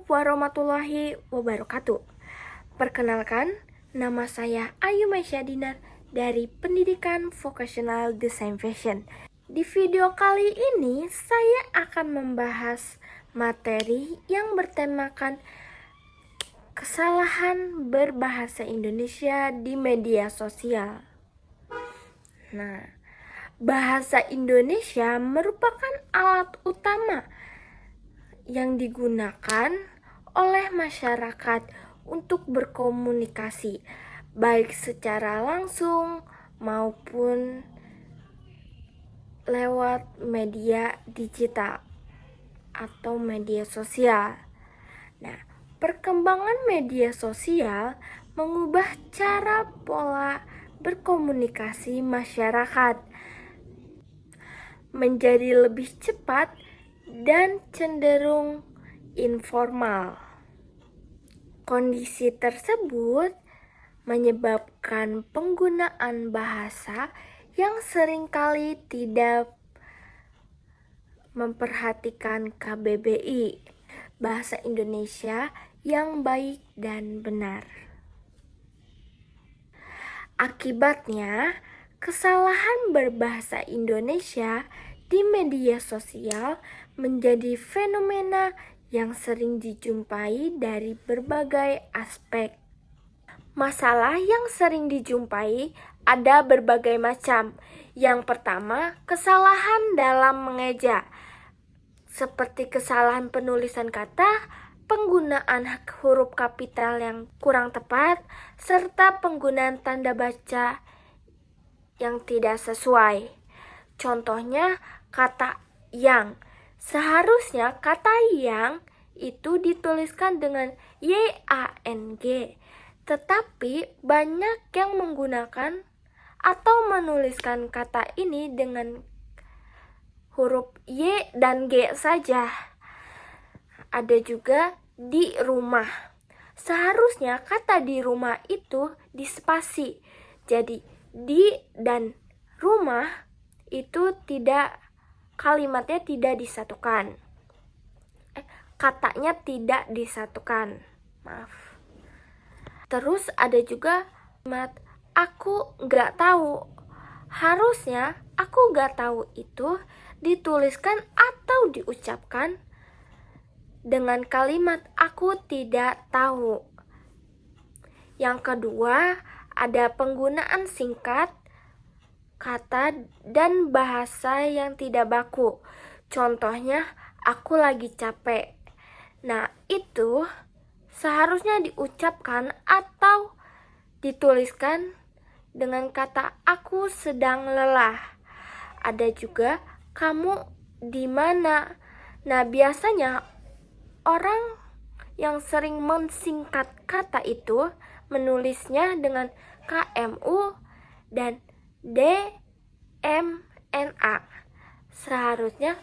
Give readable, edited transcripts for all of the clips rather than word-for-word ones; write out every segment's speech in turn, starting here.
warahmatullahi wabarakatuh. Perkenalkan, nama saya Ayu Maisya Dinar dari Pendidikan Vocational Design Fashion. Di video kali ini, saya akan membahas materi yang bertemakan kesalahan berbahasa Indonesia di media sosial. Nah, bahasa Indonesia merupakan alat utama yang digunakan oleh masyarakat untuk berkomunikasi, baik secara langsung maupun lewat media digital atau media sosial. Nah, perkembangan media sosial mengubah cara pola berkomunikasi masyarakat menjadi lebih cepat dan cenderung informal. Kondisi tersebut menyebabkan penggunaan bahasa yang seringkali tidak memperhatikan KBBI, bahasa Indonesia yang baik dan benar. Akibatnya, kesalahan berbahasa Indonesia di media sosial menjadi fenomena yang sering dijumpai dari berbagai aspek. Masalah yang sering dijumpai ada berbagai macam. Yang pertama, kesalahan dalam mengeja, seperti kesalahan penulisan kata, penggunaan huruf kapital yang kurang tepat, serta penggunaan tanda baca yang tidak sesuai. Contohnya, kata yang. Seharusnya kata yang itu dituliskan dengan YANG, tetapi banyak yang menggunakan atau menuliskan kata ini dengan huruf Y dan G saja. Ada juga di rumah. Seharusnya kata di rumah itu dispasi. Jadi di dan rumah itu kalimatnya tidak disatukan. Katanya tidak disatukan. Maaf. Terus ada juga kalimat aku nggak tahu. Harusnya aku nggak tahu itu dituliskan atau diucapkan dengan kalimat aku tidak tahu. Yang kedua, ada penggunaan singkat, kata, dan bahasa yang tidak baku. Contohnya, aku lagi capek. Nah, itu seharusnya diucapkan atau dituliskan dengan kata aku sedang lelah. Ada juga kamu di mana. Nah, biasanya orang yang sering mensingkat kata itu menulisnya dengan KMU dan DMNA. Seharusnya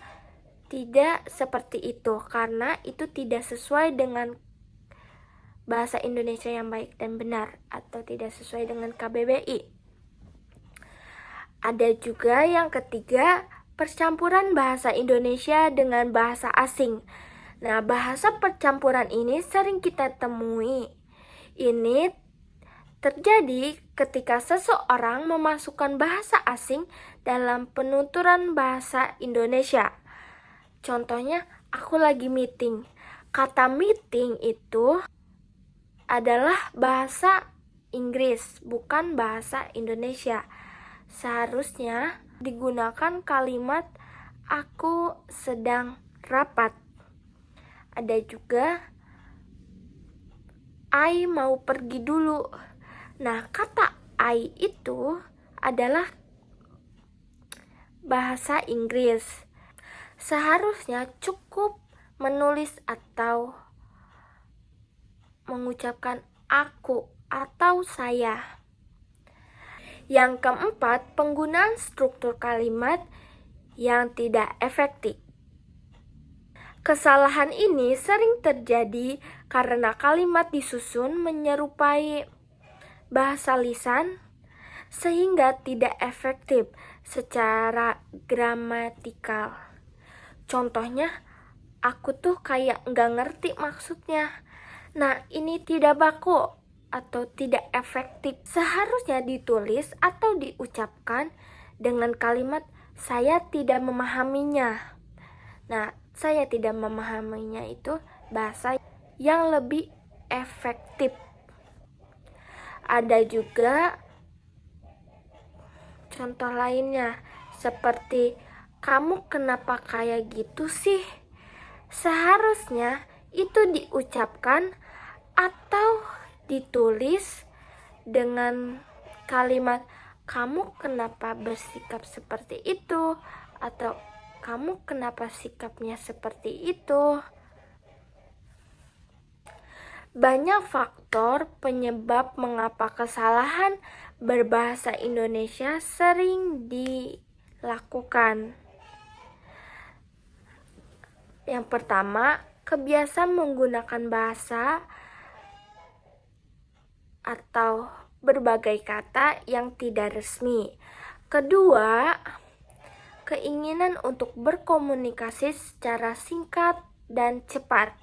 tidak seperti itu karena itu tidak sesuai dengan bahasa Indonesia yang baik dan benar atau tidak sesuai dengan KBBI. Ada juga yang ketiga, percampuran bahasa Indonesia dengan bahasa asing. Nah, bahasa percampuran ini sering kita temui. Ini terjadi ketika seseorang memasukkan bahasa asing dalam penuturan bahasa Indonesia. Contohnya, aku lagi meeting. Kata meeting itu adalah bahasa Inggris, bukan bahasa Indonesia. Seharusnya digunakan kalimat aku sedang rapat. Ada juga I mau pergi dulu. Nah, kata I itu adalah bahasa Inggris. Seharusnya cukup menulis atau mengucapkan aku atau saya. Yang keempat, penggunaan struktur kalimat yang tidak efektif. Kesalahan ini sering terjadi karena kalimat disusun menyerupai bahasa lisan sehingga tidak efektif secara gramatikal. Contohnya, aku tuh kayak nggak ngerti maksudnya. Nah, ini tidak baku atau tidak efektif. Seharusnya ditulis atau diucapkan dengan kalimat saya tidak memahaminya. Nah, saya tidak memahaminya itu bahasa yang lebih efektif. Ada juga contoh lainnya seperti kamu kenapa kayak gitu sih? Seharusnya itu diucapkan atau ditulis dengan kalimat kamu kenapa bersikap seperti itu atau kamu kenapa sikapnya seperti itu. Banyak faktor penyebab mengapa kesalahan berbahasa Indonesia sering dilakukan. Yang pertama, kebiasaan menggunakan bahasa atau berbagai kata yang tidak resmi. Kedua, keinginan untuk berkomunikasi secara singkat dan cepat.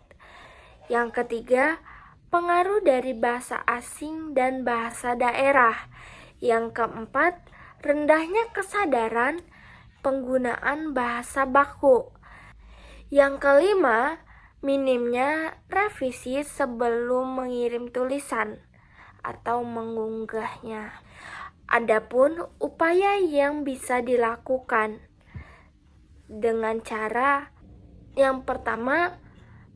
Yang ketiga, pengaruh dari bahasa asing dan bahasa daerah. Yang keempat, rendahnya kesadaran penggunaan bahasa baku. Yang kelima, minimnya revisi sebelum mengirim tulisan atau mengunggahnya. Adapun upaya yang bisa dilakukan dengan cara yang pertama,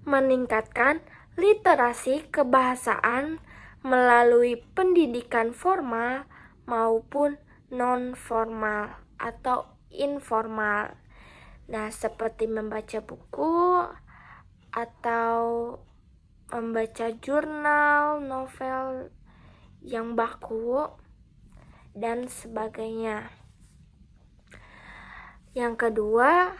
meningkatkan literasi kebahasaan melalui pendidikan formal maupun non-formal atau informal. Nah, seperti membaca buku atau membaca jurnal, novel yang baku, dan sebagainya. Yang kedua,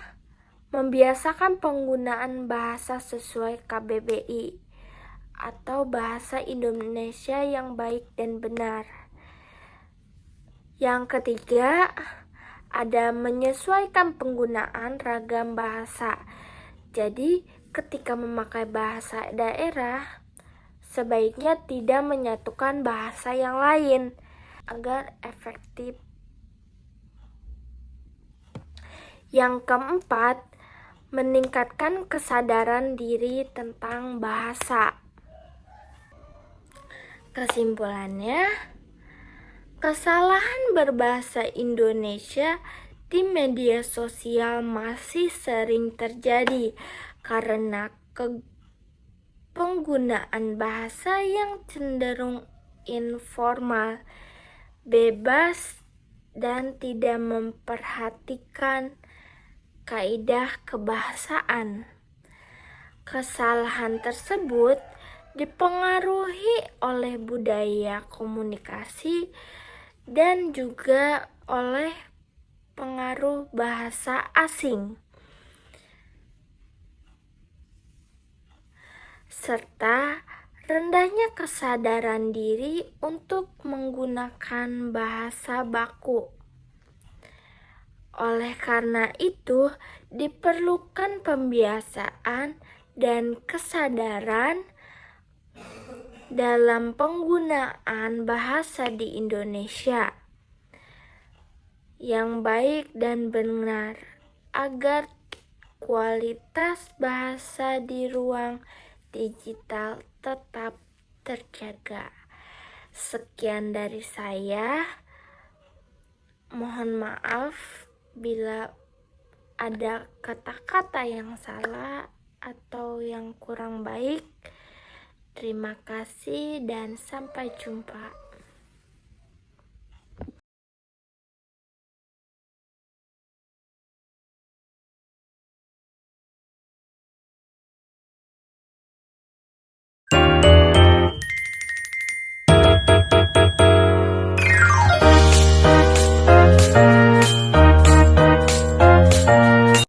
membiasakan penggunaan bahasa sesuai KBBI atau bahasa Indonesia yang baik dan benar. Yang ketiga, ada menyesuaikan penggunaan ragam bahasa. Jadi, ketika memakai bahasa daerah, sebaiknya tidak menyatukan bahasa yang lain agar efektif. Yang keempat, meningkatkan kesadaran diri tentang bahasa. Kesimpulannya, kesalahan berbahasa Indonesia di media sosial masih sering terjadi karena penggunaan bahasa yang cenderung informal, bebas, dan tidak memperhatikan kaidah kebahasaan. Kesalahan tersebut dipengaruhi oleh budaya komunikasi dan juga oleh pengaruh bahasa asing, serta rendahnya kesadaran diri untuk menggunakan bahasa baku. Oleh karena itu, diperlukan pembiasaan dan kesadaran dalam penggunaan bahasa di Indonesia yang baik dan benar agar kualitas bahasa di ruang digital tetap terjaga. Sekian dari saya. Mohon maaf bila ada kata-kata yang salah atau yang kurang baik. Terima kasih dan sampai jumpa.